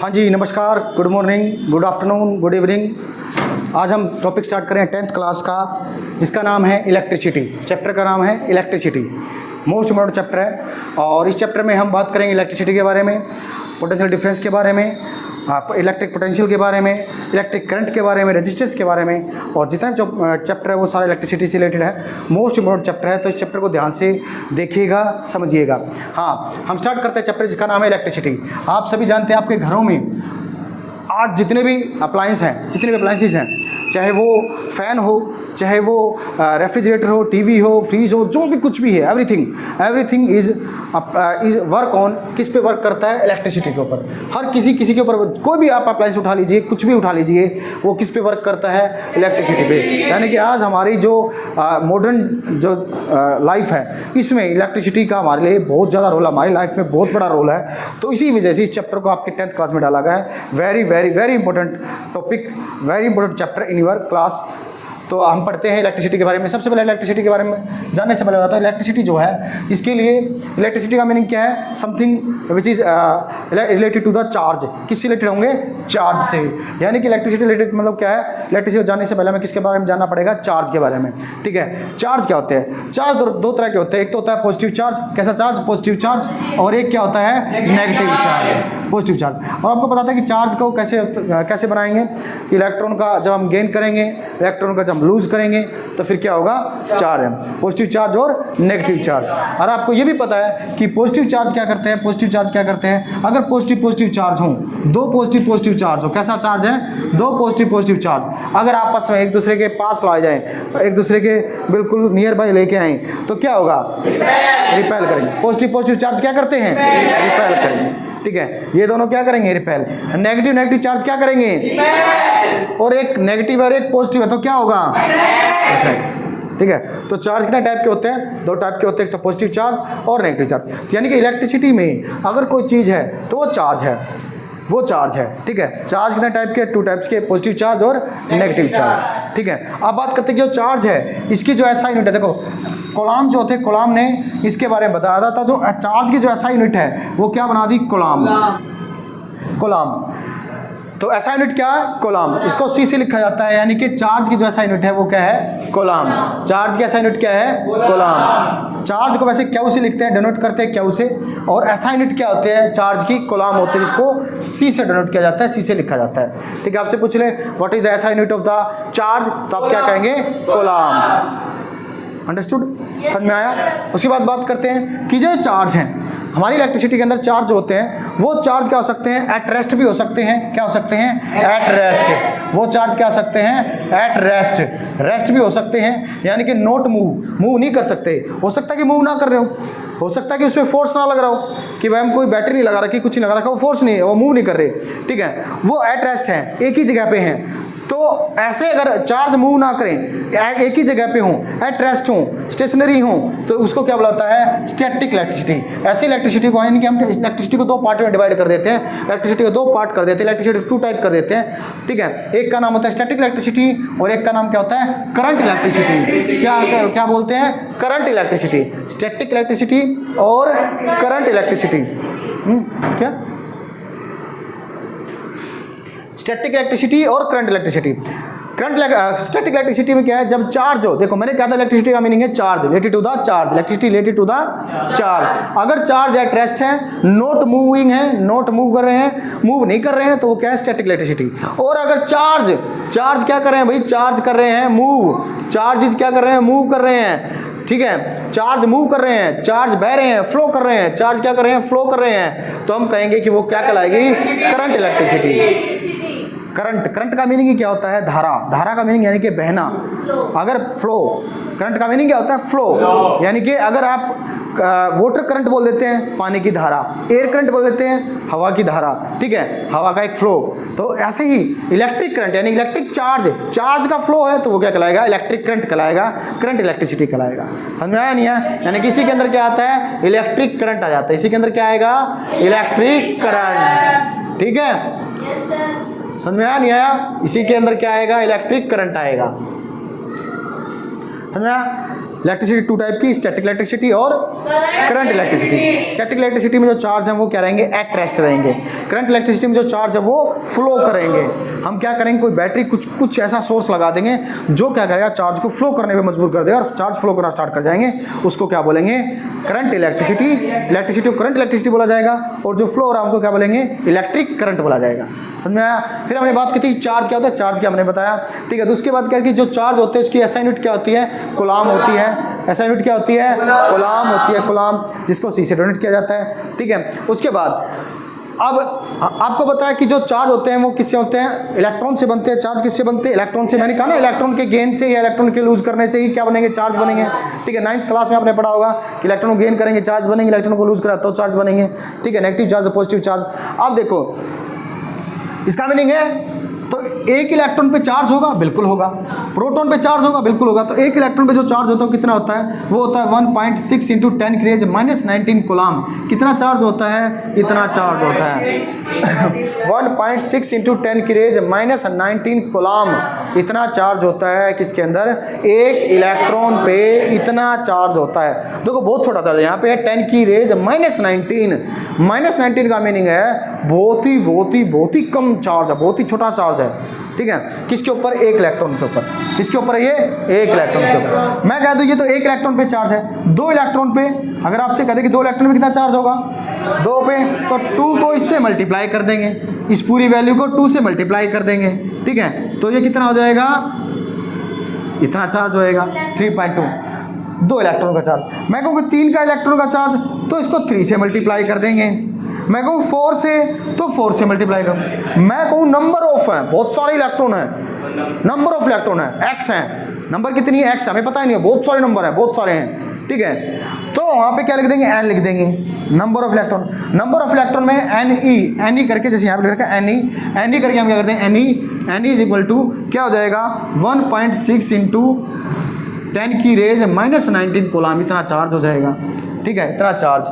हाँ जी, नमस्कार, good morning, good afternoon, good evening. आज हम टॉपिक स्टार्ट करें 10th क्लास का, जिसका नाम है इलेक्ट्रिसिटी। चैप्टर का नाम है इलेक्ट्रिसिटी, मोस्ट इम्पोर्टेंट चैप्टर है। और इस चैप्टर में हम बात करेंगे इलेक्ट्रिसिटी के बारे में, पोटेंशियल डिफरेंस के बारे में, इलेक्ट्रिक पोटेंशियल के बारे में, इलेक्ट्रिक करंट के बारे में, रेजिस्टेंस के बारे में, और जितना जो चैप्टर है वो सारा इलेक्ट्रिसिटी से रिलेटेड है। मोस्ट इम्पोर्टेंट चैप्टर है, तो इस चैप्टर को ध्यान से देखिएगा, समझिएगा। हाँ, हम स्टार्ट करते हैं चैप्टर जिसका नाम है इलेक्ट्रिसिटी। आप सभी जानते हैं आपके घरों में आज जितने भी अप्लायंस हैं, जितने भी अप्लायंसेज हैं, चाहे वो फ़ैन हो, चाहे वो रेफ्रिजरेटर हो, टीवी हो, फ्रीज हो, जो भी कुछ भी है, एवरीथिंग इज़ वर्क ऑन, किस पे वर्क करता है? इलेक्ट्रिसिटी के ऊपर। हर किसी के ऊपर, कोई भी आप अप्लायंस उठा लीजिए, कुछ भी उठा लीजिए, वो किस पे वर्क करता है? इलेक्ट्रिसिटी पे। यानी कि आज हमारी जो मॉडर्न जो लाइफ है, इसमें इलेक्ट्रिसिटी का हमारे लिए बहुत ज़्यादा रोल है, हमारी लाइफ में बहुत बड़ा रोल है। तो इसी वजह से इस चैप्टर को आपके 10th क्लास में डाला गया है। Very very very important topic, very important chapter in your class. तो हम पढ़ते हैं इलेक्ट्रिसिटी के बारे में। सबसे पहले इलेक्ट्रिसिटी के बारे में जानने से पहले बताता हूँ, इलेक्ट्रिसिटी जो है, इसके लिए इलेक्ट्रिसिटी का मीनिंग क्या है? Something which is related to the charge. किससे रिलेटेड होंगे? चार्ज से। यानी कि इलेक्ट्रिसिटी रिलेटेड मतलब क्या है? इलेक्ट्रिसिटी जानने से पहले हमें किसके बारे में जानना पड़ेगा? चार्ज के बारे में। ठीक है, चार्ज क्या होते हैं? चार्ज दो तरह के होते हैं। एक तो होता है पॉजिटिव चार्ज। कैसा चार्ज? Positive charge. और एक क्या होता है? Negative charge, positive charge. और आपको पता था कि चार्ज को कैसे बनाएंगे? इलेक्ट्रॉन का जब हम गेन करेंगे, इलेक्ट्रॉन का जब लूज करेंगे, तो फिर क्या होगा? चार्ज है, पॉजिटिव चार्ज और नेगेटिव चार्ज। और आपको ये भी पता है कि पॉजिटिव चार्ज क्या करते हैं? पॉजिटिव चार्ज क्या करते हैं? अगर पॉजिटिव चार्ज हो, दो पॉजिटिव चार्ज हो, कैसा चार्ज है? दो पॉजिटिव चार्ज अगर आपस में एक दूसरे के पास लाए जाएं, एक दूसरे के बिल्कुल नियर बाय लेके आए, तो क्या होगा? रिपेल करेंगे। पॉजिटिव चार्ज क्या करते हैं? रिपेल करेंगे। ठीक है, ये दोनों क्या करेंगे? रिपेल। नेगेटिव चार्ज क्या करेंगे? और एक नेगेटिव और एक पॉजिटिव है, तो क्या होगा? ठीक है, तो चार्ज कितने टाइप के होते हैं? दो टाइप के होते हैं, एक तो पॉजिटिव चार्ज और नेगेटिव चार्ज। यानी कि इलेक्ट्रिसिटी में अगर कोई चीज़ है तो वो चार्ज है, वो चार्ज है। ठीक है, चार्ज कितने टाइप के? टू टाइप्स के, पॉजिटिव चार्ज और नेगेटिव चार्ज। ठीक है, अब बात करते हैं कि जो चार्ज है, इसकी जो ऐसा यूनिट है, देखो कौलॉम जो थे, कौलॉम ने इसके बारे में बताया था। तो जो चार्ज की जो ऐसा यूनिट है वो क्या बना दी? कौलॉम। तो ऐसा यूनिट क्या है? कौलॉम। इसको सी से लिखा जाता है, यानी कि चार्ज की जो ऐसा यूनिट है वो क्या है? कौलॉम। चार्ज की ऐसा यूनिट क्या है? कौलॉम। चार्ज को वैसे क्यू से लिखते हैं, डिनोट करते हैं क्यू से। और ऐसा यूनिट क्या होते हैं? चार्ज की कौलॉम होते हैं, जिसको सी से डिनोट किया जाता है, सी से लिखा जाता है। ठीक है, आपसे पूछ ले व्हाट इज द ऐसा यूनिट ऑफ द चार्ज, तो आप क्या कहेंगे? कौलॉम। अंडरस्टूड? समझ में आया? उसके बाद बात करते हैं कि जो चार्ज हैं हमारी इलेक्ट्रिसिटी के अंदर, चार्ज होते हैं, वो चार्ज क्या हो सकते हैं? एट रेस्ट भी हो सकते हैं। क्या हो सकते हैं? At rest. वो चार्ज क्या हो सकते हैं? एट रेस्ट, रेस्ट भी हो सकते हैं। यानी कि नॉट मूव नहीं कर सकते। हो सकता है कि मूव ना कर रहे हो सकता है कि उसमें फोर्स ना लग रहा हो, कि भाई हम कोई बैटरी नहीं लगा रखी, कुछ नहीं लगा रखा, वो फोर्स नहीं है, वो मूव नहीं कर रहे। ठीक है, वो एट रेस्ट है, एक ही जगह पे हैं। तो ऐसे अगर चार्ज मूव ना करें, एक ही जगह पे हों, एट रेस्ट हों, स्टेशनरी हों, तो उसको क्या बुलाता है? Static electricity. ऐसी इलेक्ट्रिसिटी को, यानी कि हम इलेक्ट्रिसिटी को दो पार्ट में डिवाइड कर देते हैं, इलेक्ट्रिसिटी को दो पार्ट कर देते हैं, इलेक्ट्रिसिटी टू टाइप कर देते हैं। ठीक है, एक का नाम होता है स्टैटिक इलेक्ट्रिसिटी और एक का नाम क्या होता है? Current electricity. क्या बोलते हैं? Current electricity. स्टैटिक इलेक्ट्रिसिटी और करंट इलेक्ट्रिसिटी। क्या? स्टैटिक इलेक्ट्रिसिटी और करंट इलेक्ट्रिसिटी। स्टैटिक इलेक्ट्रिसिटी में क्या है? जब चार्ज हो, देखो मैंने कहा था इलेक्ट्रिसिटी का मीनिंग है charge, related to the charge, electricity related to the charge. अगर चार्ज एट रेस्ट है, नॉट मूविंग है, नॉट मूव कर रहे हैं, मूव नहीं कर रहे हैं, तो वो क्या है? Static electricity. और अगर चार्ज क्या कर रहे हैं भाई? चार्ज कर रहे हैं मूव, चार्जेस क्या कर रहे हैं? मूव कर रहे हैं। ठीक है, चार्ज मूव कर रहे हैं, चार्ज बह रहे हैं, फ्लो कर रहे हैं, चार्ज क्या कर रहे हैं? फ्लो कर रहे हैं। तो हम कहेंगे कि वो क्या कहलाएगी? Current electricity. करंट का मीनिंग क्या होता है? धारा का मीनिंग यानी कि बहना। अगर फ्लो, करंट का मीनिंग क्या होता है? फ्लो। यानी कि अगर आप वाटर करंट बोल देते हैं, पानी की धारा, एयर करंट बोल देते हैं, हवा की धारा। ठीक है, हवा का एक फ्लो। तो ऐसे ही इलेक्ट्रिक करंट यानी इलेक्ट्रिक चार्ज का फ्लो है, तो वो क्या कहलाएगा? इलेक्ट्रिक करंट कहलाएगा, करंट इलेक्ट्रिसिटी कहलाएगा। समझ में आया नहीं है? यानी कि इसी के अंदर क्या आता है? इलेक्ट्रिक करंट आ जाता है। इसी के अंदर क्या आएगा? Electric current. ठीक है, समझ में आया नहीं आया? इसी के अंदर क्या आएगा? इलेक्ट्रिक करंट आएगा। समझ में आया? इलेक्ट्रिसिटी टू टाइप की, स्टैटिक इलेक्ट्रिसिटी और करंट इलेक्ट्रिसिटी। स्टैटिक इलेक्ट्रिसिटी में जो चार्ज है वो क्या रहेंगे, एट रेस्ट रहेंगे। करंट इलेक्ट्रिसिटी में जो चार्ज है वो फ्लो करेंगे। हम क्या करेंगे, कोई बैटरी कुछ ऐसा सोर्स लगा देंगे जो क्या करेगा, चार्ज को फ्लो करने पे मजबूर कर देगा और चार्ज फ्लो करना स्टार्ट कर जाएंगे। उसको क्या बोलेंगे, करंट इलेक्ट्रिसिटी। इलेक्ट्रिसिटी को करंट इलेक्ट्रिसिटी बोला जाएगा और जो फ्लो हो रहा है उनको क्या बोलेंगे, इलेक्ट्रिक करंट बोला जाएगा। समझ में आया। फिर हमने बात की थी चार्ज क्या होता है, चार्ज क्या हमने बताया, ठीक है। तो उसके बाद क्या है कि जो चार्ज होते हैं उसकी एसआई यूनिट क्या होती है, कूलाम होती है। एसआई यूनिट क्या होती है, कूलाम होती है, कूलाम, जिसको सी से डोनेट किया जाता है, ठीक है। उसके बाद अब आपको बताया कि जो चार्ज होते हैं वो किससे होते हैं, इलेक्ट्रॉन से बनते हैं। चार्ज किससे बनते हैं, इलेक्ट्रॉन से। मैंने कहा ना, इलेक्ट्रॉन के गेन से या इलेक्ट्रॉन के लूज करने से ही क्या बनेंगे, चार्ज बनेंगे, ठीक है। 9th क्लास में आपने पढ़ा होगा कि इलेक्ट्रॉन को गेन करेंगे चार्ज बनेंगे, इलेक्ट्रॉन को लूज करा तो चार्ज बनेंगे, ठीक है। Negative charge, positive charge. अब देखो इसका मीनिंग है, तो एक इलेक्ट्रॉन पे चार्ज होगा, बिल्कुल होगा। प्रोटॉन पे चार्ज होगा, बिल्कुल होगा। तो एक इलेक्ट्रॉन पे जो चार्ज होता है कितना होता है, वो होता है 1.6 × 10⁻⁻19 कूलाम। कितना चार्ज होता है, इतना चार्ज होता है 1.6 × 10⁻⁻19 कूलाम। इतना चार्ज होता है किसके अंदर, एक इलेक्ट्रॉन पे इतना चार्ज होता है। देखो बहुत छोटा चार्ज है, यहाँ पे 10⁻⁻19। -19 का मीनिंग है बहुत ही कम चार्ज है, बहुत ही छोटा चार्ज है, ठीक है। किसके ऊपर, एक इलेक्ट्रॉन के ऊपर। किसके ऊपर है ये, एक इलेक्ट्रॉन के ऊपर। मैं कह दूं ये तो एक इलेक्ट्रॉन पे चार्ज है। 2 इलेक्ट्रॉन पे अगर आपसे कह दे कि 2 इलेक्ट्रॉन पे कितना चार्ज होगा, 2 पे, तो 2 को इससे मल्टीप्लाई कर देंगे, इस पूरी वैल्यू को 2 से मल्टीप्लाई कर देंगे, ठीक है। तो ये कितना हो जाएगा, इतना चार्ज होएगा 3.2। 2 इलेक्ट्रॉन का चार्ज। मैं कहूँ 3 का इलेक्ट्रॉन का चार्ज, तो इसको 3 से मल्टीप्लाई कर देंगे। मैं कहूँ 4 से, तो 4 से मल्टीप्लाई करूँ। मैं कहूँ नंबर ऑफ है, बहुत सारे इलेक्ट्रॉन है, नंबर ऑफ इलेक्ट्रॉन है, एक्स है। नंबर कितनी है, एक्स, हमें पता ही नहीं है, बहुत सारे नंबर है, बहुत सारे हैं, ठीक है। तो वहाँ पे क्या लिख देंगे, एन लिख देंगे, number of electron. Number of electron में एन ई करके, जैसे यहाँ पे लिख रखा है एन ई करके हम क्या करते हैं, N E is equal to क्या हो जाएगा, 1.6 × 10⁻⁻19 कूलाम। इतना चार्ज हो जाएगा, ठीक है, इतना चार्ज,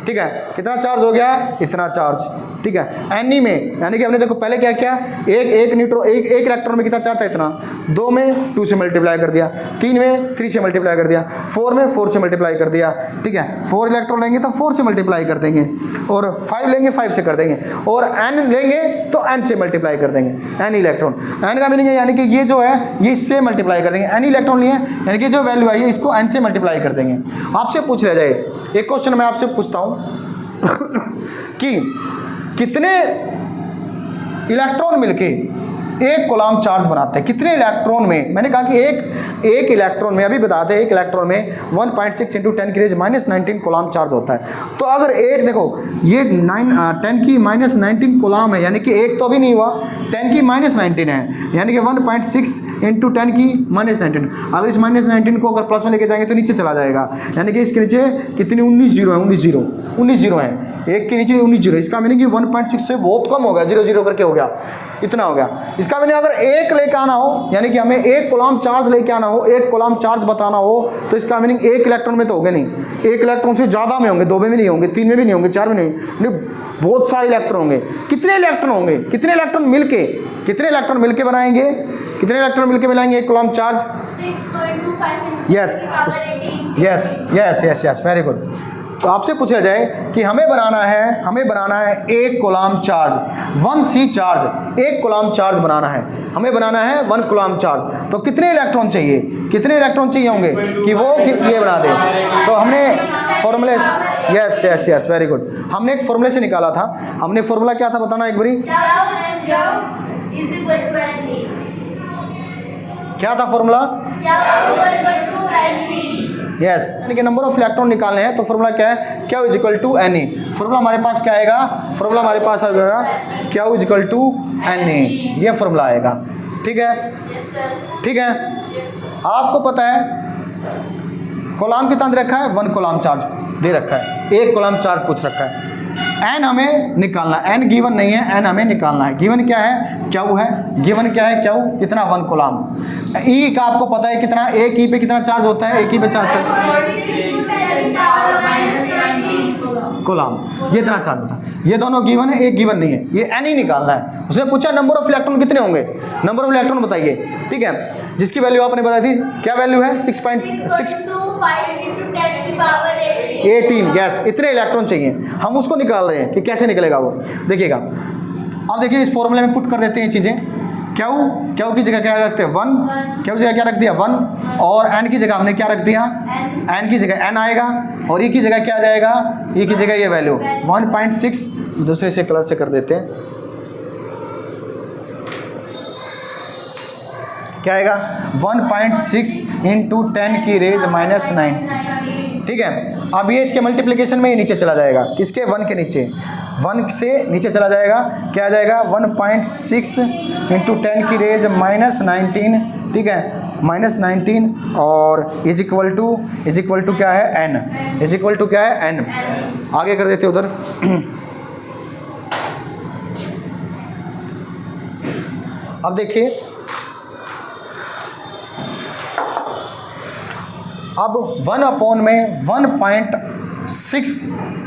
ठीक है। कितना चार्ज हो गया, इतना चार्ज, ठीक है। एन ई में यानी कि हमने देखो पहले क्या किया, एक इलेक्ट्रॉन में कितना चार्ज था, इतना। 2 में 2 से मल्टीप्लाई कर दिया, 3 में 3 से मल्टीप्लाई कर दिया, 4 में 4 से मल्टीप्लाई कर दिया, ठीक है। 4 इलेक्ट्रॉन लेंगे तो 4 से मल्टीप्लाई कर देंगे, और 5 लेंगे 5 से कर देंगे, और एन लेंगे तो एन से मल्टीप्लाई कर देंगे, एन इलेक्ट्रॉन। एन का मीनिंग है यानी कि ये जो है ये इससे मल्टीप्लाई कर देंगे, एन इलेक्ट्रॉन लिए यानी कि जो वैल्यू आई है इसको एन से मल्टीप्लाई कर देंगे। आपसे पूछ रह जाए एक क्वेश्चन, मैं आपसे पूछता हूँ कि कितने इलेक्ट्रॉन मिलके एक कूलाम चार्ज बनाते हैं, कितने इलेक्ट्रॉन में। मैंने कहा कि एक इलेक्ट्रॉन में, अभी बताते हैं, एक इलेक्ट्रॉन में 1.6 × 10⁻⁻19 कूलाम चार्ज होता है। तो अगर एक देखो ये 10⁻⁻19 कूलाम है, यानी कि एक तो अभी नहीं हुआ, 10⁻⁻19 है, यानी कि 1.6 × 10⁻⁻19। अगर इस -19 को अगर प्लस में लेके जाएंगे तो नीचे चला जाएगा, यानी कि इसके नीचे कितनी 19 जीरो है, 19 जीरो है, एक के नीचे 19 जीरो। इसका मीनिंग 1.6 से बहुत कम हो गया, 0 0 करके हो गया, इतना हो गया। इसका मीनिंग अगर एक लेके आना हो, यानी कि हमें एक कूलाम चार्ज लेके आना हो, एक कूलाम चार्ज बताना हो, तो इसका मीनिंग एक इलेक्ट्रॉन में तो होंगे नहीं, एक इलेक्ट्रॉन से ज़्यादा में होंगे, 2 में भी नहीं होंगे, 3 में भी नहीं होंगे, 4 में नहीं, बहुत सारे इलेक्ट्रॉन होंगे। कितने इलेक्ट्रॉन होंगे, कितने इलेक्ट्रॉन मिलके बनाएंगे, कितने इलेक्ट्रॉन मिलके बनाएंगे एक कूलाम चार्ज, 6.25 वेरी गुड। तो आपसे पूछा जाए कि हमें बनाना है एक कूलाम चार्ज, 1C चार्ज, एक कूलाम चार्ज बनाना है, हमें बनाना है 1 कूलाम चार्ज। तो कितने इलेक्ट्रॉन चाहिए होंगे कि वो ये बना दे। तो हमने फॉर्मूले, यस वेरी गुड, हमने एक फॉर्मूले से निकाला था। हमने फॉर्मूला क्या था बताना एक बारी, क्या था फॉर्मूला, यस, यानी कि नंबर ऑफ इलेक्ट्रॉन निकालने हैं। तो फॉर्मूला क्या है, Q is equal to N A. Formula हमारे पास क्या आएगा, फॉर्मूला हमारे पास आ जाएगा Q is equal to N A, ये फॉर्मूला आएगा, ठीक है, ठीक है। आपको पता है कूलाम कितना दे रखा है, 1 कूलाम चार्ज दे रखा है, एक कूलाम चार्ज पूछ रखा है। एन हमें निकालना, एन गिवन नहीं है, एन हमें निकालना है। गिवन क्या है, Q है, गिवन क्या है, Q कितना, 1 कूलाम। ई का आपको पता है कितना, एक ई पे कितना चार्ज होता है, एक ई पे चार्ज कूलाम, ये इतना चार्ज होता है। ये दोनों गिवन है, एक गिवन नहीं है, ये एन ही निकालना है। उसने पूछा नंबर ऑफ इलेक्ट्रॉन कितने होंगे, नंबर ऑफ इलेक्ट्रॉन बताइए, ठीक है। जिसकी वैल्यू आपने बताई थी, क्या वैल्यू है, 6.6 5 into 10 की पावर 18, यस, इतने इलेक्ट्रॉन चाहिए। हम उसको निकाल रहे हैं कि कैसे निकलेगा वो, देखिएगा। अब देखिए इस फॉर्मूले में पुट कर देते हैं चीज़ें। क्यू की जगह क्या रखते हैं 1, क्यू की जगह क्या रख दिया 1, और एन की जगह हमने क्या रख दिया, एन की जगह एन आएगा, और ई की जगह क्या आ जाएगा, ई की जगह ये वैल्यू 1.6, दूसरे से कलर से कर देते हैं, क्या आएगा 1.6 इंटू 10 की रेज -9, ठीक है। अब ये इसके मल्टीप्लिकेशन में ही नीचे चला जाएगा, इसके 1 के नीचे, 1 से नीचे चला जाएगा, क्या आ जाएगा 1.6 इंटू 10 की रेज -19, ठीक है, -19, और इज इक्वल टू क्या है एन, इज इक्वल टू क्या है एन। आगे कर देते उधर। अब देखिए, अब 1 में 1.6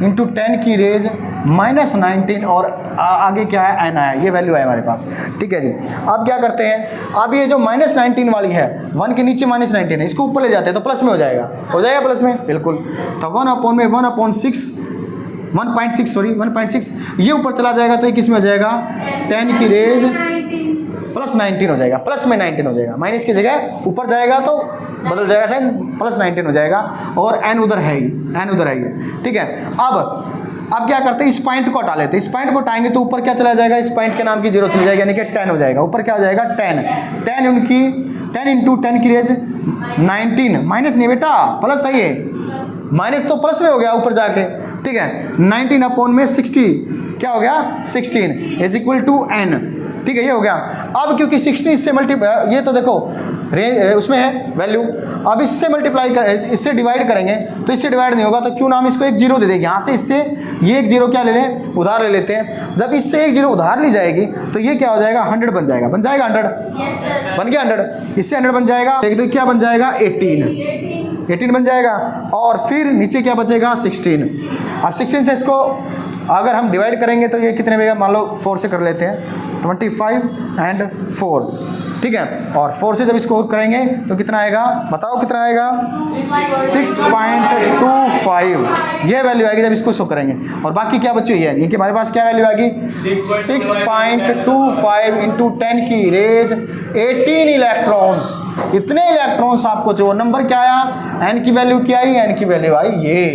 इंटू 10 की रेज -19, और आगे क्या है एन आया, ये वैल्यू है हमारे पास, ठीक है जी। अब क्या करते हैं, अब ये जो -19 वाली है, 1 के नीचे -19 है, इसको ऊपर ले जाते हैं तो प्लस में हो जाएगा प्लस में, बिल्कुल। तो 1 में 1.6 ये ऊपर चला जाएगा तो ये किस में हो जाएगा 10 की रेज +19 हो जाएगा, प्लस में 19 हो जाएगा, माइनस की जगह ऊपर जाएगा तो बदल जाएगा साइन, +19 हो जाएगा, और एन उधर है ही, ठीक है। अब क्या करते हैं, इस पॉइंट को हटा लेते हैं, इस पॉइंट को हटाएंगे तो ऊपर क्या चला जाएगा, इस पॉइंट के नाम की 0 चली जाएगी, यानी कि 10 हो जाएगा, ऊपर क्या हो जाएगा 10 इंटू 10 की रेज 19, माइनस नहीं बेटा प्लस सही है, माइनस तो प्लस में हो गया ऊपर जाके, ठीक है। 19/60 क्या हो गया 16 इज इक्वल टू एन, ठीक है, ये हो गया। अब क्योंकि 16 इससे मल्टीप्लाई, ये तो देखो रेंज उसमें है वैल्यू, अब इससे मल्टीप्लाई कर, इससे डिवाइड करेंगे तो इससे डिवाइड नहीं होगा, तो क्यों नाम इसको एक 0 दे देंगे, यहाँ से इससे ये एक 0 क्या ले लें, उधार ले लेते हैं। जब इससे एक 0 उधार ली जाएगी तो ये क्या हो जाएगा 100 बन जाएगा 100 बन गया 100, इससे 100 बन जाएगा, तो क्या बन जाएगा 18 बन जाएगा, और फिर नीचे क्या बचेगा 16। अब 16 से इसको अगर हम डिवाइड करेंगे तो ये कितने बनेगा, मान लो 4 से कर लेते हैं, 25 and 4, ठीक है, और 4 से जब इसको करेंगे तो कितना आएगा, बताओ कितना आएगा 6.25, ये वैल्यू आएगी जब इसको शो करेंगे। और बाकी क्या बची हुई है, ये कि हमारे पास क्या वैल्यू आएगी 6.25 इंटू 10 की रेज 18 इलेक्ट्रॉन्स, इतने इलेक्ट्रॉन्स आपको चाहिए। नंबर क्या आया, एन की वैल्यू क्या आई, एन की वैल्यू आई ये,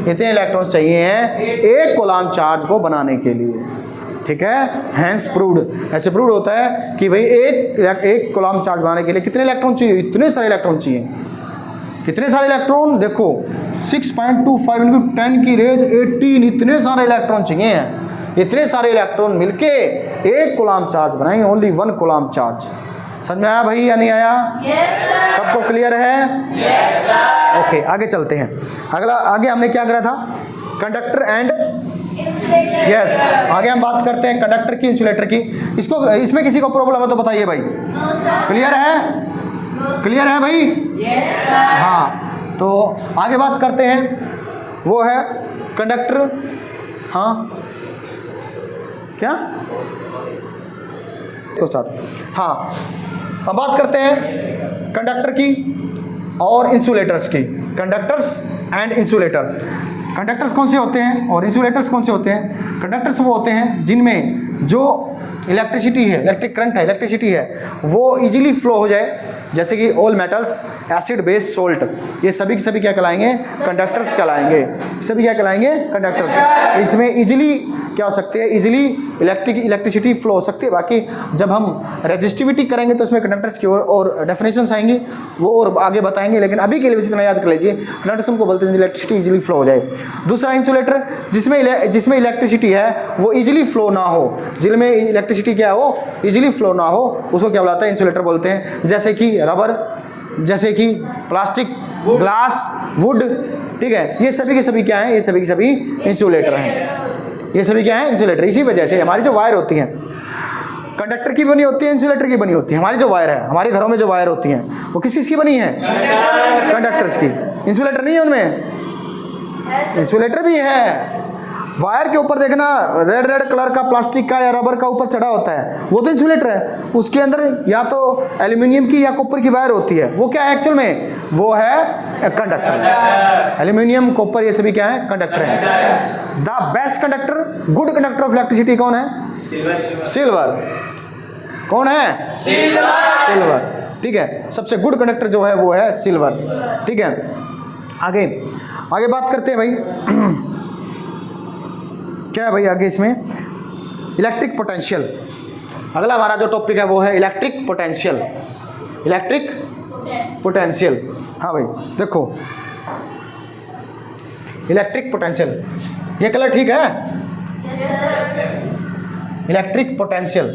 इतने इलेक्ट्रॉन्स चाहिए हैं एक कूलम्ब चार्ज को बनाने के लिए, ठीक है। हैंस प्रूव्ड, ऐसे प्रूव्ड होता है कि भाई एक कूलम्ब चार्ज बनाने के लिए कितने इलेक्ट्रॉन चाहिए, इतने सारे इलेक्ट्रॉन चाहिए, कितने सारे इलेक्ट्रॉन, देखो 6.25 इंटू 10 की रेज 18, इतने सारे इलेक्ट्रॉन चाहिए हैं, इतने सारे इलेक्ट्रॉन मिलके एक कूलम्ब चार्ज बनाएंगे, ओनली 1 कूलम्ब चार्ज। समझ में आया भाई या नहीं आया? yes, सबको क्लियर है? yes, ओके, आगे चलते हैं। अगला आगे हमने क्या करा था, कंडक्टर एंड यस, आगे हम बात करते हैं कंडक्टर की, इंसुलेटर की। इसको, इसमें किसी को प्रॉब्लम है तो बताइए भाई। क्लियर है? क्लियर है भाई? yes, हाँ, तो आगे बात करते हैं, वो है कंडक्टर। हाँ क्या तो स्टार्ट, हाँ हम बात करते हैं कंडक्टर की और इंसुलेटर्स की। कंडक्टर्स एंड इंसुलेटर्स, कंडक्टर्स कौन से होते हैं और इंसुलेटर्स कौन से होते हैं? कंडक्टर्स वो होते हैं जिनमें जो इलेक्ट्रिसिटी है, इलेक्ट्रिक करंट है, इलेक्ट्रिसिटी है, वो इजीली फ्लो हो जाए, जैसे कि all metals, acid, base, salt, ये सभी के सभी क्या कहलाएंगे, कंडक्टर्स कहलाएंगे। सभी क्या कहलाएंगे, कंडक्टर्स। इसमें इजीली क्या हो सकते हैं, इजीली इलेक्ट्रिसिटी फ्लो हो सकती है। बाकी जब हम रेजिस्टिविटी करेंगे तो उसमें कंडक्टर्स की और डेफिनेशंस आएंगी, वो और आगे बताएंगे, लेकिन अभी के लिए इतना याद कर लीजिए, कंडक्टर्स को बोलते हैं इलेक्ट्रिसिटी इजीली फ्लो हो जाए। दूसरा इंसुलेटर, जिसमें इलेक्ट्रिसिटी है वो इजीली फ्लो ना हो, जिनमें इलेक्ट्रिसिटी क्या हो, इजीली फ्लो ना हो, उसको क्या बुलाता है, इंसुलेटर बोलते हैं। जैसे कि रबर, जैसे कि प्लास्टिक, ग्लास, वुड, ठीक है, ये सभी के सभी क्या हैं, ये सभी के सभी इंसुलेटर हैं। ये सभी क्या है, इंसुलेटर। इसी वजह से हमारी जो वायर होती हैं, कंडक्टर की बनी होती है, इंसुलेटर की बनी होती है। हमारी जो वायर है, हमारे घरों में जो वायर होती हैं, वो किस चीज़ की बनी है, कंडक्टर्स की। इंसुलेटर नहीं है उनमें, इंसुलेटर भी है, वायर के ऊपर देखना रेड रेड कलर का प्लास्टिक का या रबर का ऊपर चढ़ा होता है, वो तो इंसुलेटर है। उसके अंदर या तो एल्यूमिनियम की या कॉपर की वायर होती है, वो क्या है एक्चुअल में? वो है कंडक्टर। एल्यूमिनियम, कॉपर, ये सभी क्या है? कंडक्टर है। The best conductor, good conductor of electricity कौन है? सिल्वर। कौन है? सिल्वर। ठीक है, सबसे गुड कंडक्टर जो है वो है सिल्वर। ठीक है, आगे आगे बात करते हैं भाई। क्या है भाई आगे इसमें? Electric potential. अगला हमारा जो टॉपिक है वो है इलेक्ट्रिक पोटेंशियल। इलेक्ट्रिक पोटेंशियल, हाँ भाई देखो, इलेक्ट्रिक पोटेंशियल, ये कलर ठीक है? Electric potential.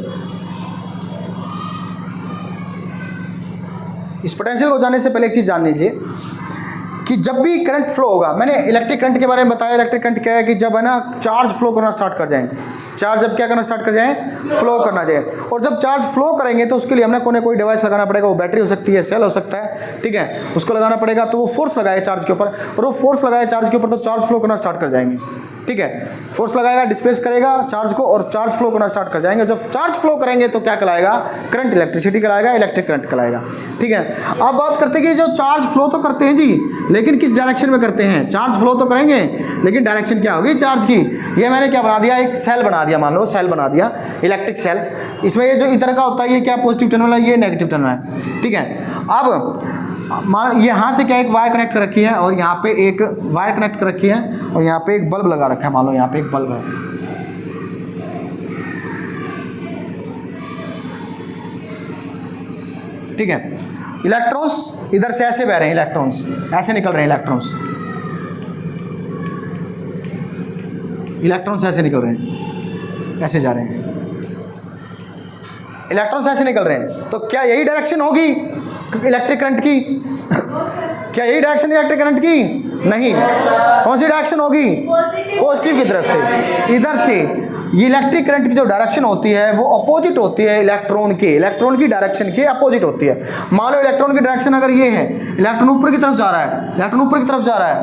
इस पोटेंशियल को जानने से पहले एक चीज़ जान लीजिए कि जब भी करंट फ्लो होगा, मैंने इलेक्ट्रिक करंट के बारे में बताया। इलेक्ट्रिक करंट क्या है कि जब है ना चार्ज फ्लो करना स्टार्ट कर जाएं, चार्ज जब क्या करना स्टार्ट कर जाएं? फ्लो करना जाए। और जब चार्ज फ्लो करेंगे तो उसके लिए हमने कोई डिवाइस लगाना पड़ेगा। वो बैटरी हो सकती है, सेल हो सकता है, ठीक है, उसको लगाना पड़ेगा। तो वो फोर्स लगाए चार्ज के ऊपर, और वो फोर्स लगाए चार्ज के ऊपर तो चार्ज फ्लो करना स्टार्ट कर जाएंगे। ठीक है, फोर्स लगाएगा, डिस्प्लेस करेगा चार्ज को, और चार्ज फ्लो करना स्टार्ट कर जाएंगे। जब चार्ज फ्लो करेंगे तो क्या कहलाएगा? करंट, इलेक्ट्रिसिटी कहलाएगा, इलेक्ट्रिक करंट कहलाएगा। ठीक है, अब बात करते हैं कि जो चार्ज फ्लो तो करते हैं जी, लेकिन किस डायरेक्शन में करते हैं? चार्ज फ्लो तो करेंगे, लेकिन डायरेक्शन क्या होगी चार्ज की? ये मैंने क्या बना दिया? एक सेल बना दिया, मान लो सेल बना दिया, इलेक्ट्रिक सेल। इसमें ये जो इधर का होता है ये क्या? पॉजिटिव टर्मिनल है, ये नेगेटिव टर्मिनल है। ठीक है, अब मान यहाँ से क्या एक वायर कनेक्ट कर रखी है, और यहाँ पे एक वायर कनेक्ट कर रखी है, और यहाँ पे एक बल्ब लगा रखा है। मान लो यहाँ पे एक बल्ब है। ठीक है, इलेक्ट्रॉन्स इधर से ऐसे बह रहे हैं, इलेक्ट्रॉन्स ऐसे निकल रहे हैं, इलेक्ट्रॉन्स ऐसे निकल रहे हैं, ऐसे जा रहे हैं, इलेक्ट्रॉन्स ऐसे निकल रहे हैं। तो क्या यही डायरेक्शन होगी इलेक्ट्रिक करंट की? क्या यही डायरेक्शन इलेक्ट्रिक करंट की? नहीं। कौन सी डायरेक्शन होगी? पॉजिटिव की तरफ से, इधर से। ये इलेक्ट्रिक करंट की जो डायरेक्शन होती है वो अपोजिट होती है इलेक्ट्रॉन की डायरेक्शन के अपोजिट होती है। मान लो इलेक्ट्रॉन की डायरेक्शन अगर ये है, इलेक्ट्रॉन ऊपर की तरफ जा रहा है,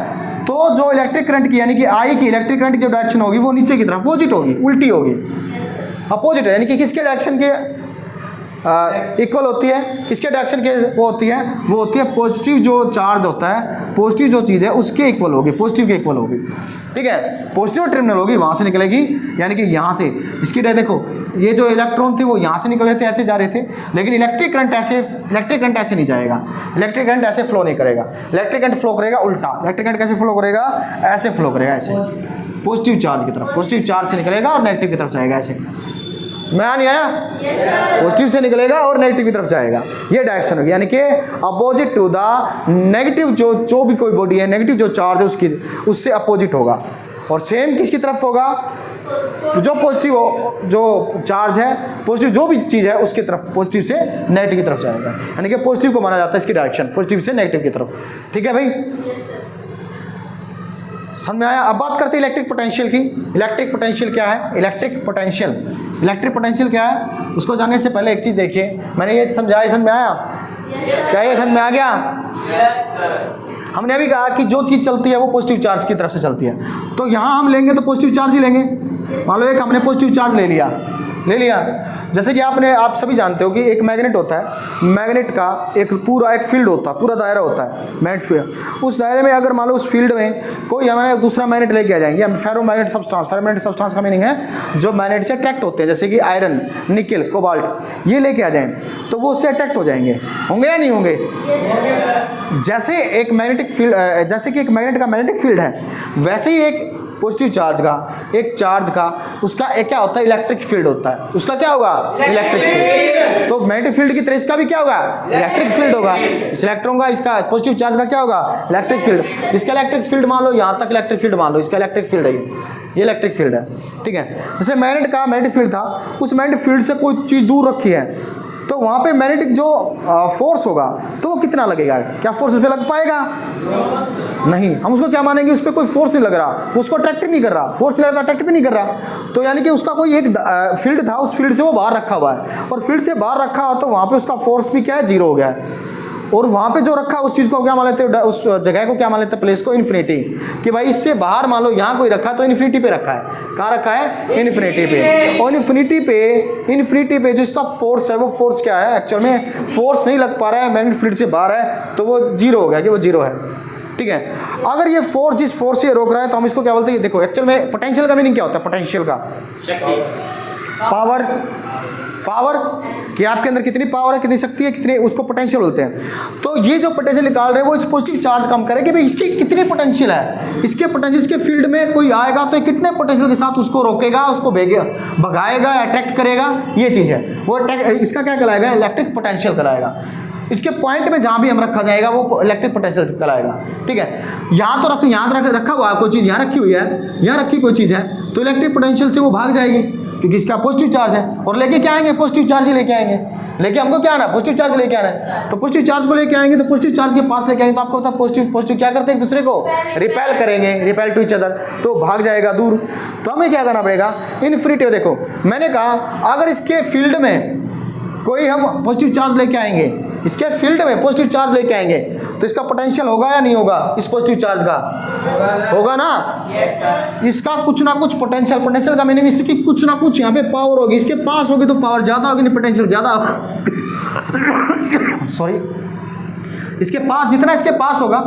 तो जो इलेक्ट्रिक करंट की यानी कि आई की इलेक्ट्रिक करंट की जो डायरेक्शन होगी वो नीचे की तरफ अपोजिट होगी, उल्टी होगी, अपोजिट है, यानी कि किसके डायरेक्शन के इक्वल होती है? किसके डायरेक्शन के वो होती है पॉजिटिव जो चार्ज होता है, पॉजिटिव जो चीज़ है उसके इक्वल होगी, पॉजिटिव के इक्वल होगी। ठीक है, पॉजिटिव टर्मिनल होगी, वहाँ से निकलेगी, यानी कि यहाँ से इसकी देखो, ये जो इलेक्ट्रॉन थे वो यहाँ से निकल रहे थे, ऐसे जा रहे थे, लेकिन इलेक्ट्रिक करंट ऐसे नहीं जाएगा, इलेक्ट्रिक करंट ऐसे फ्लो नहीं करेगा। इलेक्ट्रिक करंट फ्लो करेगा उल्टा। इलेक्ट्रिक करंट कैसे फ्लो करेगा? ऐसे फ्लो करेगा, ऐसे पॉजिटिव चार्ज की तरफ, पॉजिटिव चार्ज से निकलेगा और नेगेटिव की तरफ जाएगा, ऐसे। मैं नहीं आया? पॉजिटिव से निकलेगा और नेगेटिव की तरफ जाएगा, ये डायरेक्शन होगी, यानी कि अपोजिट टू द नेगेटिव। जो भी कोई बॉडी है, नेगेटिव जो चार्ज है उससे अपोजिट होगा। और सेम किसकी तरफ होगा? जो पॉजिटिव जो चार्ज है, पॉजिटिव जो भी चीज़ है उसकी तरफ, पॉजिटिव से नेगेटिव की तरफ जाएगा, यानी कि पॉजिटिव को माना जाता है इसकी डायरेक्शन, पॉजिटिव से नेगेटिव की तरफ। ठीक है भाई, समझ में आया? अब बात करते हैं इलेक्ट्रिक पोटेंशियल की। इलेक्ट्रिक पोटेंशियल क्या है? इलेक्ट्रिक पोटेंशियल क्या है उसको जानने से पहले एक चीज़ देखिए, मैंने ये समझाया, समझ में आया? क्या ये समझ में आ गया? हमने अभी कहा कि जो चीज़ चलती है वो पॉजिटिव चार्ज की तरफ से चलती है, तो यहाँ हम लेंगे तो पॉजिटिव चार्ज ही लेंगे। मान लो एक हमने पॉजिटिव चार्ज ले लिया, जैसे कि आप सभी जानते हो कि एक मैग्नेट होता है, मैग्नेट का एक फील्ड होता है, पूरा दायरा होता है मैग्नेट फील्ड। उस दायरे में अगर मान लो उस फील्ड में कोई हमारे दूसरा मैग्नेट लेके आ जाएंगे, हम फेरोमैग्नेट सब्सटेंस का मीनिंग है जो मैग्नेट से अट्रैक्ट होते हैं, जैसे कि आयरन, निकल, कोबाल्ट, ये लेके आ जाएं तो वो उससे अट्रैक्ट हो जाएंगे, होंगे या नहीं होंगे? जैसे एक मैग्नेटिक फील्ड, जैसे कि एक मैग्नेट का मैग्नेटिक फील्ड है, वैसे ही एक पॉजिटिव चार्ज का, एक चार्ज का, उसका एक क्या होता है? इलेक्ट्रिक फील्ड होता है। उसका क्या होगा? Electric field. तो मैग्नेटिक फील्ड की तरह इसका भी क्या होगा? इलेक्ट्रिक फील्ड होगा। इस इलेक्ट्रॉन का, इसका पॉजिटिव चार्ज का क्या होगा? Electric field. इसका इलेक्ट्रिक फील्ड मान लो, यहाँ तक इलेक्ट्रिक फील्ड मान लो, इसका इलेक्ट्रिक फील्ड है, ये इलेक्ट्रिक फील्ड है। ठीक है, जैसे मैग्नेट का मैग्नेटिक फील्ड था, उस मैग्नेटिक फील्ड से कोई चीज़ दूर रखी है, तो वहाँ पे मैग्नेटिक जो फोर्स होगा तो वो कितना लगेगा? क्या फोर्स उस पर लग पाएगा? नहीं। हम उसको क्या मानेंगे? उस पर कोई फोर्स नहीं लग रहा, उसको अट्रैक्ट नहीं कर रहा, फोर्स नहीं लग रहा, अट्रैक्ट भी नहीं कर रहा, तो यानी कि उसका कोई एक फील्ड था, उस फील्ड से वो बाहर रखा हुआ है, और फील्ड से बाहर रखा हो तो वहाँ पे उसका फोर्स भी क्या है? जीरो हो गया है। और वहाँ पे जो रखा उस चीज़ को क्या मान लेते हैं, उस जगह को क्या मान लेते हैं, प्लेस को इन्फिनिटी, कि भाई इससे बाहर मान लो यहाँ कोई रखा तो इन्फिनिटी पे रखा है, कहाँ रखा है, इन्फिनिटी पे। और इन्फिनिटी पे जो इसका फोर्स है वो फोर्स क्या है, एक्चुअल में फोर्स नहीं लग पा रहा है, मैग्नेटिक फील्ड से बाहर है, तो वो जीरो हो गया कि वो जीरो है, ठीक है। अगर ये फोर्स जिस फोर्स से रोक रहा है तो हम इसको क्या बोलते हैं, देखो एक्चुअल में पोटेंशियल का मीनिंग क्या होता है, पोटेंशियल का पावर, पावर कि आपके अंदर कितनी पावर है, कितनी शक्ति है, कितने, उसको पोटेंशियल बोलते हैं। तो ये जो पोटेंशियल निकाल रहे हैं वो इस पॉजिटिव चार्ज कम करे कि भाई इसकी कितनी पोटेंशियल है, इसके पोटेंशियल, इसके फील्ड में कोई आएगा तो कितने पोटेंशियल के साथ उसको रोकेगा, उसको भगाएगा, अट्रैक्ट करेगा, ये चीज़ है वो इसका क्या कहलाएगा, इलेक्ट्रिक पोटेंशियल कहलाएगा। इसके पॉइंट में जहाँ भी हम रखा जाएगा वो इलेक्ट्रिक पोटेंशियल कहलाएगा, ठीक है। यहाँ तो यहाँ रखा हुआ है कोई चीज़, यहाँ रखी हुई है, यहाँ रखी कोई चीज़ है तो इलेक्ट्रिक पोटेंशियल से वो भाग जाएगी क्योंकि इसका पॉजिटिव चार्ज है, और लेके क्या आएंगे, पॉजिटिव चार्ज ही लेके आएंगे, लेके हमको क्या आना, पॉजिटिव चार्ज लेके आना है। तो पॉजिटिव चार्ज को लेके आएंगे तो पॉजिटिव चार्ज के पास लेके आएंगे तो आपको पता पॉजिटिव क्या करते हैं, एक दूसरे को रिपेल करेंगे, रिपेल टू ईच अदर, तो भाग जाएगा दूर। तो हमें क्या करना पड़ेगा, इन्फिनिटी। देखो मैंने कहा अगर इसके फील्ड में कोई हम पॉजिटिव चार्ज लेके आएंगे, इसके फील्ड में पॉजिटिव चार्ज लेके आएंगे तो इसका पोटेंशियल होगा या नहीं होगा, इस पॉजिटिव चार्ज का होगा ना, इसका कुछ ना कुछ पोटेंशियल का मीनिंग इसकी कुछ ना कुछ यहाँ पे पावर होगी, इसके पास होगी तो पावर ज़्यादा होगी, नहीं पोटेंशियल ज़्यादा सॉरी, इसके पास जितना इसके पास होगा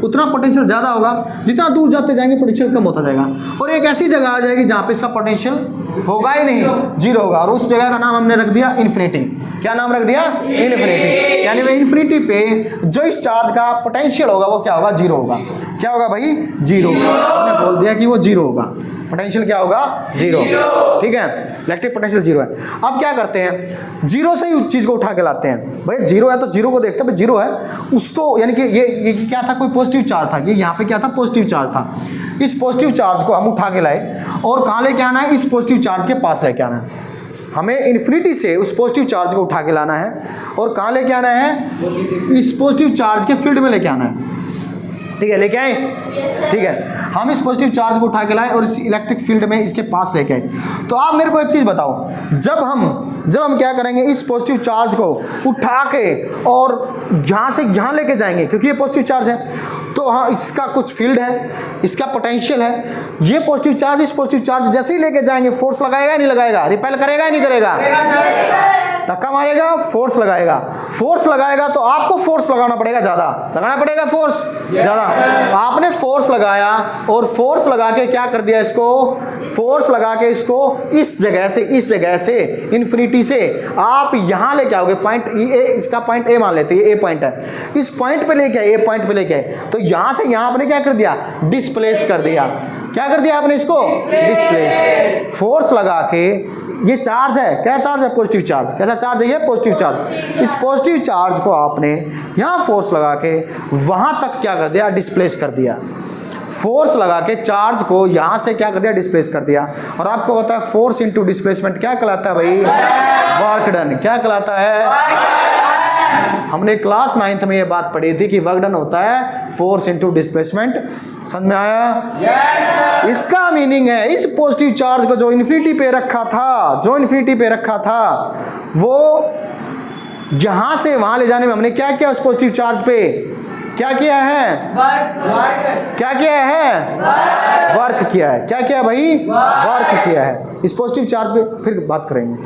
उतना पोटेंशियल ज़्यादा होगा, जितना दूर जाते जाएंगे पोटेंशियल कम होता जाएगा, और एक ऐसी जगह आ जाएगी जहाँ पे इसका पोटेंशियल होगा ही नहीं, जीरो होगा, और उस जगह का नाम हमने रख दिया इन्फिनिटी। क्या नाम रख दिया, इन्फिनिटी। यानी वह इन्फिनिटी पे जो इस चार्ज का पोटेंशियल होगा वो क्या होगा, जीरो होगा। क्या होगा भाई, जीरो। हमने बोल दिया कि वो जीरो होगा, पोटेंशियल क्या होगा, जीरो, ठीक है, इलेक्ट्रिक पोटेंशियल जीरो है। अब क्या करते हैं, जीरो से ही उस चीज़ को उठा के लाते हैं, भाई जीरो है तो जीरो को देखते हैं, भाई जीरो है उसको, यानी कि ये क्या था, कोई पॉजिटिव चार्ज था, ये यहाँ पे क्या था, पॉजिटिव चार्ज था, इस पॉजिटिव चार्ज को हम उठा के लाए और कहाँ लेके आना है, इस पॉजिटिव चार्ज के पास लेके आना है। हमें इन्फिनिटी से उस पॉजिटिव चार्ज को उठा के लाना है और कहाँ लेके आना है, इस पॉजिटिव चार्ज के फील्ड में लेके आना है, ठीक है, लेके आए, ठीक है। हम इस पॉजिटिव चार्ज को उठा के लाए और इस इलेक्ट्रिक फील्ड में इसके पास लेके आए। तो आप मेरे को एक चीज़ बताओ, जब हम क्या करेंगे, इस पॉजिटिव चार्ज को उठा के और यहाँ से यहाँ लेके जाएंगे, क्योंकि ये पॉजिटिव चार्ज है तो हाँ इसका कुछ फील्ड है, इसका पोटेंशियल है, ये पॉजिटिव चार्ज इस पॉजिटिव चार्ज जैसे ही लेके जाएंगे फोर्स लगाएगा या नहीं लगाएगा, रिपेल करेगा या नहीं करेगा, धक्का मारेगा, फोर्स लगाएगा, फोर्स लगाएगा तो आपको फोर्स लगाना पड़ेगा, ज़्यादा लगाना पड़ेगा, फोर्स ज़्यादा। आपने फोर्स लगाया और फोर्स लगा के क्या कर दिया, इसको फोर्स लगा के इसको इस जगह से इन्फिनिटी से आप यहाँ लेके आओगे, पॉइंट ए, इसका पॉइंट ए मान लेते हैं, ये ए पॉइंट है, इस पॉइंट पे लेके आए, ए पॉइंट पे लेके आए, तो यहाँ से यहाँ आपने क्या कर दिया, डिस्प्लेस कर दिया। क्या कर दिया आपने, इसको डिस्प्लेस, फोर्स लगा के, ये चार्ज है, क्या चार्ज है, पॉजिटिव चार्ज, कैसा चार्ज है ये, पॉजिटिव चार्ज, इस पॉजिटिव चार्ज को आपने यहाँ फोर्स लगा के वहाँ तक क्या कर दिया, डिस्प्लेस कर दिया, फोर्स लगा के चार्ज को यहाँ से क्या कर दिया, डिस्प्लेस कर दिया। और आपको पता है फोर्स इनटू डिस्प्लेसमेंट क्या कहलाता है भाई, वर्क डन, क्या कहलाता है, हमने क्लास 9th में ये बात पढ़ी थी कि वर्क डन होता है फोर्स इनटू डिस्प्लेसमेंट, समझ में आया? yes, इसका मीनिंग है इस पॉजिटिव चार्ज को जो इन्फिनिटी पे रखा था, वो यहां से वहां ले जाने में हमने क्या किया, उस पॉजिटिव चार्ज पे क्या किया है, क्या किया है, वर्क किया है। क्या किया भाई, वर्क किया है इस पॉजिटिव चार्ज पे, फिर बात करेंगे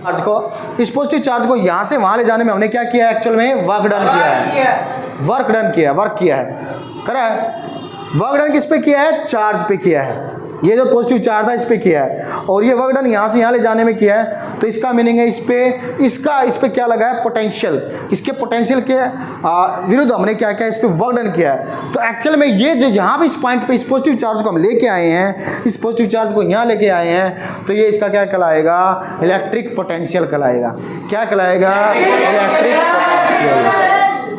चार्ज को, इस पॉजिटिव चार्ज को यहां से वहां ले जाने में हमने क्या किया है, एक्चुअल में वर्क डन किया है, वर्क किया है, करा है। वर्क डन किस पे किया है, चार्ज पे किया है, ये जो पॉजिटिव चार्ज था इस पे किया है, और ये वर्क डन यहाँ से यहाँ ले जाने में किया है। तो इसका मीनिंग है इस पे क्या लगा है, पोटेंशियल, इसके पोटेंशियल के विरुद्ध हमने क्या किया, इस पे वर्क डन किया है। तो एक्चुअल में ये जो यहाँ भी इस पॉइंट पे इस पॉजिटिव चार्ज को हम लेके आए हैं, इस पॉजिटिव चार्ज को यहाँ लेके आए हैं, तो ये इसका क्या कहलाएगा, इलेक्ट्रिक पोटेंशियल कहलाएगा। क्या कहलाएगा, इलेक्ट्रिक पोटेंशियल,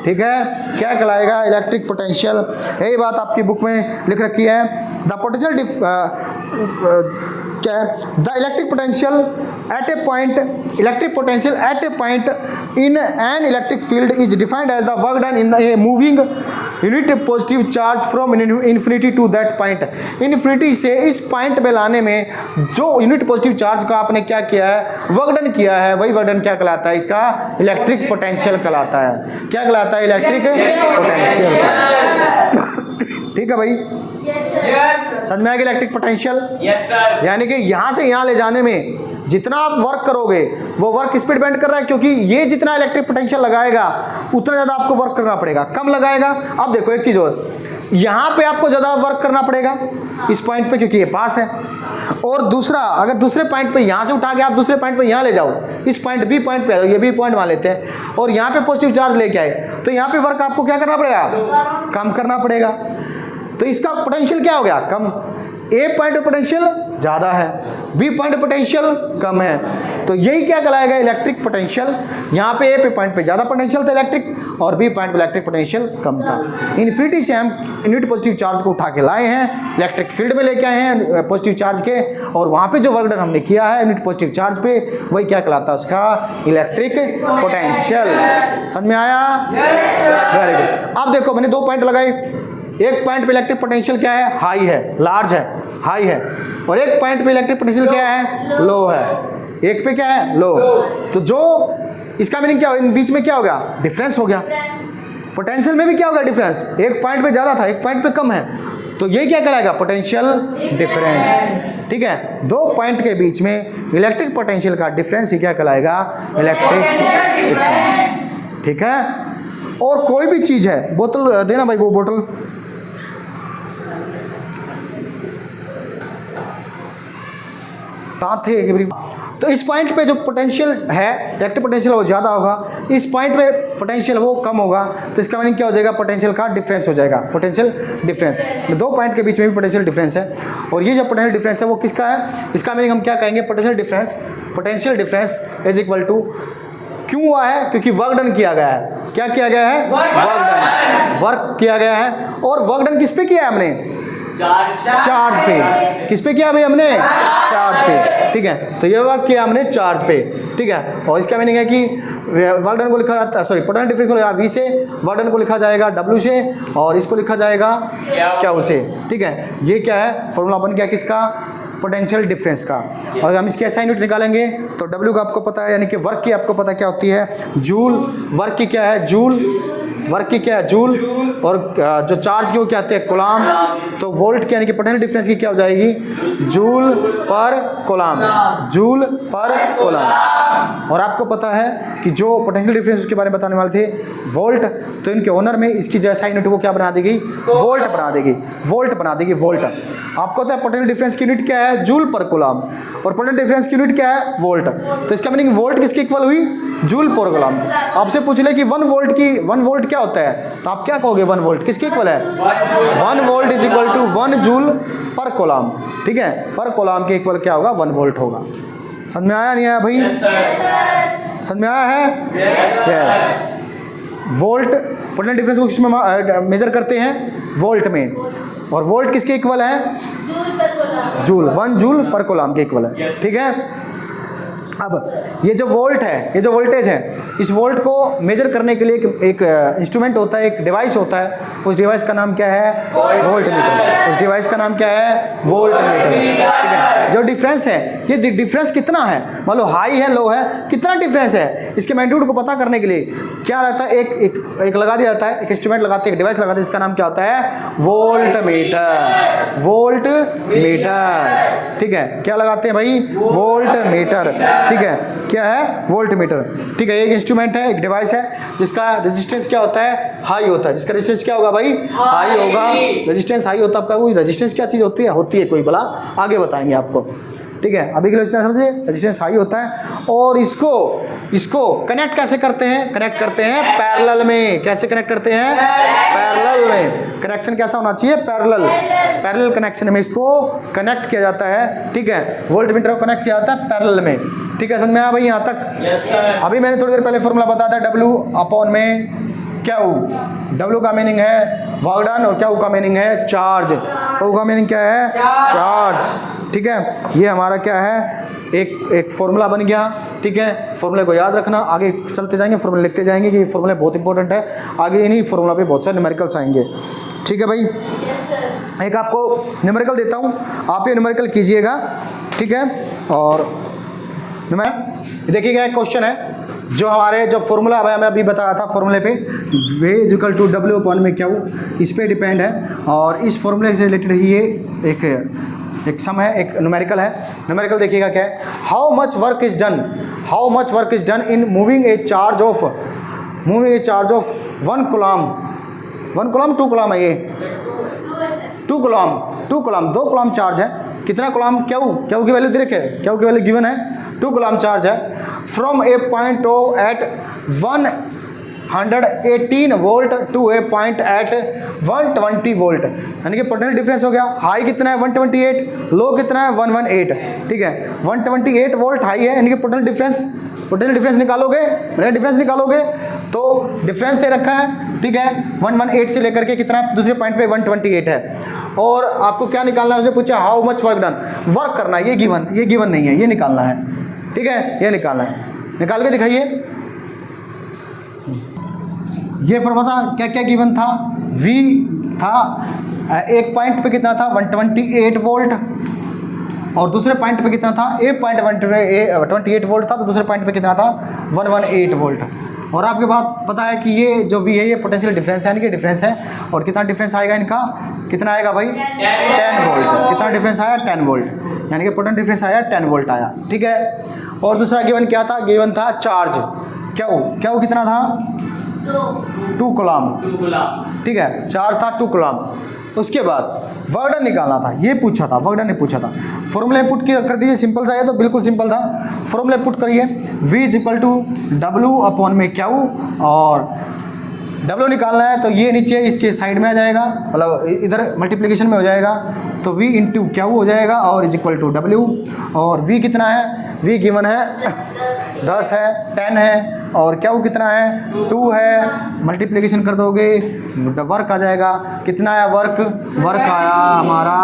ठीक है, क्या कहलाएगा, इलेक्ट्रिक पोटेंशियल। यही बात आपकी बुक में लिख रखी है, द पोटेंशियल क्या है, the electric potential at a point, electric potential at a point in an electric field is defined as the work done in a moving unit positive charge from infinity to that point, infinity से इस point में लाने में जो unit positive charge का आपने क्या किया है, वर्कडन किया है, वही वर्कडन क्या कहलाता है, इसका इलेक्ट्रिक पोटेंशियल कहलाता है। क्या कहलाता है, इलेक्ट्रिक पोटेंशियल। ठीक है भाई, समझ में आएगा इलेक्ट्रिक पोटेंशियल? Yes sir. यानी कि यहाँ से यहाँ ले जाने में जितना आप वर्क करोगे वो वर्क किस पे डिपेंड कर रहा है, क्योंकि ये जितना इलेक्ट्रिक पोटेंशियल लगाएगा उतना ज़्यादा आपको वर्क करना पड़ेगा। कम लगाएगा, अब देखो एक चीज़ और, यहाँ पे आपको ज़्यादा वर्क करना पड़ेगा इस पॉइंट पे, क्योंकि ये पास है। और दूसरा, अगर दूसरे पॉइंट पे यहाँ से उठा के आप दूसरे पॉइंट पे यहाँ ले जाओ, इस पॉइंट बी पॉइंट पे आ जाओ, ये बी पॉइंट मान लेते हैं, और यहाँ पे पॉजिटिव चार्ज लेके आए, तो यहाँ पे वर्क आपको क्या करना पड़ेगा, कम करना पड़ेगा। तो इसका पोटेंशियल क्या हो गया, कम। ए पॉइंट पे पोटेंशियल ज़्यादा है, बी पॉइंट पे पोटेंशियल कम है, तो यही क्या कहलाएगा, इलेक्ट्रिक पोटेंशियल। यहाँ पे ए पे पॉइंट पे ज़्यादा पोटेंशियल था इलेक्ट्रिक, और बी पॉइंट पे इलेक्ट्रिक पोटेंशियल कम था। इन्फिनिटी से हम यूनिट पॉजिटिव चार्ज को उठा के लाए हैं, इलेक्ट्रिक फील्ड में लेके आए हैं पॉजिटिव चार्ज के, और वहाँ पे जो वर्क डन हमने किया है यूनिट पॉजिटिव चार्ज पे, वही क्या कहलाता है, उसका इलेक्ट्रिक पोटेंशियल। समझ में आया? Very good. अब देखो मैंने 2 पॉइंट लगाए, एक पॉइंट पे इलेक्ट्रिक पोटेंशियल क्या है, हाई है, लार्ज है, हाई है, और एक पॉइंट पे इलेक्ट्रिक पोटेंशियल क्या है, लो है। एक पे क्या है, लो। तो जो इसका मीनिंग क्या हो, इन बीच में क्या हो गया, डिफरेंस हो गया। पोटेंशियल में भी क्या होगा, डिफरेंस, एक पॉइंट पे ज़्यादा था, एक पॉइंट पे कम है, तो ये क्या कहलाएगा, पोटेंशियल डिफरेंस। ठीक है, 2 पॉइंट के बीच में इलेक्ट्रिक पोटेंशियल का डिफरेंस ही क्या कहलाएगा, इलेक्ट्रिक डिफरेंस। ठीक है, और कोई भी चीज़ है, बोतल देना भाई, वो बोतल, कहाँ थे एक बारी। तो इस पॉइंट पे जो पोटेंशियल है, इलेक्ट्रिक पोटेंशियल वो ज़्यादा होगा, इस पॉइंट पे पोटेंशियल वो कम होगा, तो इसका मीनिंग क्या हो जाएगा, पोटेंशियल का डिफरेंस हो जाएगा, पोटेंशियल डिफरेंस। 2 पॉइंट के बीच में भी पोटेंशियल डिफरेंस है, और ये जो पोटेंशियल डिफरेंस है वो किसका है, इसका मीनिंग हम क्या कहेंगे, potential difference is equal to, क्यों हुआ है, क्योंकि वर्क डन किया गया है। क्या किया गया है, वर्क किया गया है, और वर्क डन किस पे किया है हमने, चार्ज पे। किस पे किया भाई हमने, चार्ज पे। ठीक है, तो ये वर्क किया हमने चार्ज पे। ठीक है, और इसका मीनिंग है कि वर्क डन को लिखा जाता है, सॉरी पोटेंशियल डिफरेंस को लिखा V से, वर्क डन को लिखा जाएगा W से, और इसको लिखा जाएगा Q से। ठीक है, ये क्या है, फॉर्मूला बन गया किसका, पोटेंशियल डिफरेंस का। और हम इसके SI यूनिट निकालेंगे तो W का आपको पता है, यानी कि वर्क की आपको पता क्या होती है, जूल। वर्क की क्या है, जूल। वर्क की क्या है, जूल। और जो चार्ज की वो क्या आते हैं, कूलाम। तो वोल्ट की यानी कि पोटेंशियल डिफरेंस की क्या हो जाएगी, joule per coulomb, joule per coulomb. और आपको पता है कि जो पोटेंशियल डिफरेंस उसके बारे में बताने वाले थे, वोल्ट, तो इनके ऑनर में इसकी जो SI यूनिट वो क्या बना देगी, वोल्ट बना देगी, वोल्ट बना देगी, वोल्ट। आपको पता है पोटेंशियल डिफरेंस की यूनिट क्या है, जूल पर कूलाम, और पोटेंशियल डिफरेंस की यूनिट क्या है, वोल्ट। तो इसका मीनिंग वोल्ट किसकी इक्वल हुई, जूल पर कूलाम। आपसे पूछ ले कि 1 वोल्ट क्या होता है, तो आप क्या कहोगे, 1 वोल्ट किसके इक्वल है, 1 volt is equal to 1 joule per coulomb. ठीक है, पर कूलाम के इक्वल क्या होगा, 1 वोल्ट होगा। समझ में आया नहीं आया भाई, समझ में आया है? वोल्ट पोटेंशियल डिफरेंस को किसमें मेजर करते हैं, वोल्ट में, और वोल्ट किसके इक्वल है, जूल, 1 जूल पर कूलाम के इक्वल है। ठीक है, अब ये जो वोल्ट है, ये जो वोल्टेज है, इस वोल्ट को मेजर करने के लिए एक इंस्ट्रूमेंट होता है, एक डिवाइस होता है, उस डिवाइस का नाम क्या है, वोल्ट मीटर। उस डिवाइस का नाम क्या है, वोल्ट मीटर। ठीक है, जो डिफरेंस है, ये डिफरेंस कितना है, मान लो हाई है, लो है, कितना डिफरेंस है, इसके मैग्नीट्यूड को पता करने के लिए क्या रहता है, एक लगा दिया जाता है, एक इंस्ट्रूमेंट लगाते हैं, एक डिवाइस लगाते हैं, इसका नाम क्या होता है, वोल्ट मीटर, वोल्ट मीटर। ठीक है, क्या लगाते हैं भाई, वोल्ट मीटर। ठीक है, क्या है, वोल्ट मीटर। ठीक है, एक इंस्ट्रूमेंट है, एक डिवाइस है, जिसका रेजिस्टेंस क्या होता है, हाई होता है। जिसका रेजिस्टेंस क्या होगा भाई, हाई होगा। रेजिस्टेंस हाई होता है आपका, कोई रेजिस्टेंस क्या चीज़ होती है कोई, भला आगे बताएंगे आपको। ठीक है, अभी के लिए इस तरह समझिए, रेजिस्टेंस हाई होता है, और इसको कनेक्ट कैसे करते हैं, कनेक्ट करते हैं पैरेलल में। कैसे कनेक्ट करते हैं, पैरेलल में। कनेक्शन कैसा होना चाहिए, पैरेलल कनेक्शन में इसको कनेक्ट किया जाता है। ठीक है, वोल्ट मीटर को कनेक्ट किया जाता है पैरेलल में। ठीक है, समझ में आया भाई यहाँ तक? अभी मैंने थोड़ी देर पहले फॉर्मूला बताया था, W अपॉन में क्यू। W का मीनिंग है वर्क डन, और क्यू का मीनिंग है चार्ज। क्यू का मीनिंग क्या है, चार्ज। ठीक है, ये हमारा क्या है, एक फॉर्मूला बन गया, ठीक है। फॉर्मूले को याद रखना, आगे चलते जाएंगे फॉर्मूले लिखते जाएंगे कि ये फॉर्मूला बहुत इंपॉर्टेंट है, आगे इन्हीं फॉर्मूला पे बहुत सारे न्यूमेरिकल्स आएंगे, ठीक है भाई। Yes, sir. एक आपको न्यूमेरिकल देता हूँ, आप ये न्यूमेरिकल कीजिएगा, ठीक है। और देखिएगा एक क्वेश्चन है जो हमारे जो फॉर्मूला हमें अभी बताया था फॉर्मूले पे V equal to W upon में क्या हो, इस पे डिपेंड है। और इस फॉर्मूले से रिलेटेड ही ये एक सम है, एक न्यूमेरिकल है। न्यूमेरिकल देखिएगा क्या है, how much work is done in moving a charge of 1 coulomb 2 coulomb है ये 2 कूलम 2 कूलम चार्ज है। कितना कूलम क्यू की वैल्यू दे रखे है, क्यू की वैल्यू गिवन है 2 कूलम चार्ज है। From a point O at 118 volt to a point at 120 volt, यानी कि पोटेंशियल डिफरेंस हो गया। हाई कितना है 128, लो कितना है 118, ठीक है। 128 वोल्ट हाई है, यानी कि पोटेंशियल डिफरेंस निकालोगे तो डिफरेंस दे रखा है, ठीक है। 118 से लेकर के कितना दूसरे पॉइंट पे 128 है। और आपको क्या निकालना है, मुझे पूछा how much work done, work करना है, ये गिवन नहीं है, ये निकालना है, ठीक है। ये निकालना है, निकाल के दिखाइए। ये फॉर्मूला था, क्या क्या गिवन था, V था एक पॉइंट पे कितना था 128 वोल्ट, और दूसरे पॉइंट पे कितना था एक पॉइंट 128 वोल्ट था, तो दूसरे पॉइंट पे कितना था 118 वोल्ट। और आपके बात पता है कि ये जो V है ये पोटेंशियल डिफरेंस है, यानी कि डिफरेंस है। और कितना डिफरेंस आएगा इनका, कितना आएगा भाई 10 वोल्ट। कितना डिफरेंस आया 10 वोल्ट, यानी कि पोटेंशियल डिफरेंस आया 10 वोल्ट आया, ठीक है। और दूसरा गिवन क्या था, गिवन था चार्ज, क्या कितना था 2 कूलम, ठीक है। चार्ज था 2 कूलम। उसके बाद वर्क डन निकालना था, ये पूछा था, वर्क डन नहीं पूछा था। फॉर्मूला पुट कर दीजिए, सिंपल सा है तो बिल्कुल सिंपल था। फॉर्मूला पुट करिए, V equal to W upon में क्या, और W निकालना है तो ये नीचे इसके साइड में आ जाएगा, मतलब इधर मल्टीप्लिकेशन में हो जाएगा, तो V इंटू क्या हो जाएगा, और इज इक्वल टू W। और V कितना है, V गिवन है 10 है, 10 है, और क्या कितना है 2 है, मल्टीप्लिकेशन कर दोगे वर्क आ जाएगा। कितना आया वर्क आया हमारा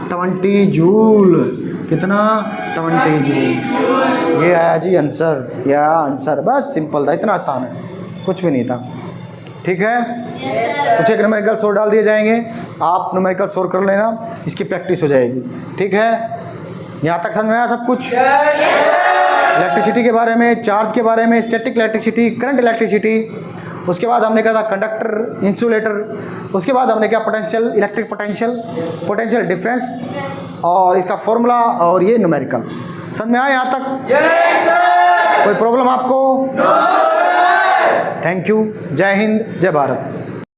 20 जूल, कितना 20 जूल, ये आया जी आंसर, यह आंसर। बस सिंपल था, इतना आसान है, कुछ भी नहीं था, ठीक है। कुछ एक न्यूमेरिकल सोल्व डाल दिए जाएंगे, आप न्यूमेरिकल सोल्व कर लेना, इसकी प्रैक्टिस हो जाएगी, ठीक है। यहाँ तक समझ में आया सब कुछ, इलेक्ट्रिसिटी के बारे में, चार्ज के बारे में, स्टैटिक इलेक्ट्रिसिटी, करंट इलेक्ट्रिसिटी। उसके बाद हमने कहा था कंडक्टर, इंसुलेटर। उसके बाद हमने क्या पोटेंशियल, इलेक्ट्रिक पोटेंशियल डिफरेंस, और इसका फॉर्मूला, और ये न्यूमेरिकल। समझ में आया यहाँ तक? कोई प्रॉब्लम आपको? थैंक यू, जय हिंद, जय भारत।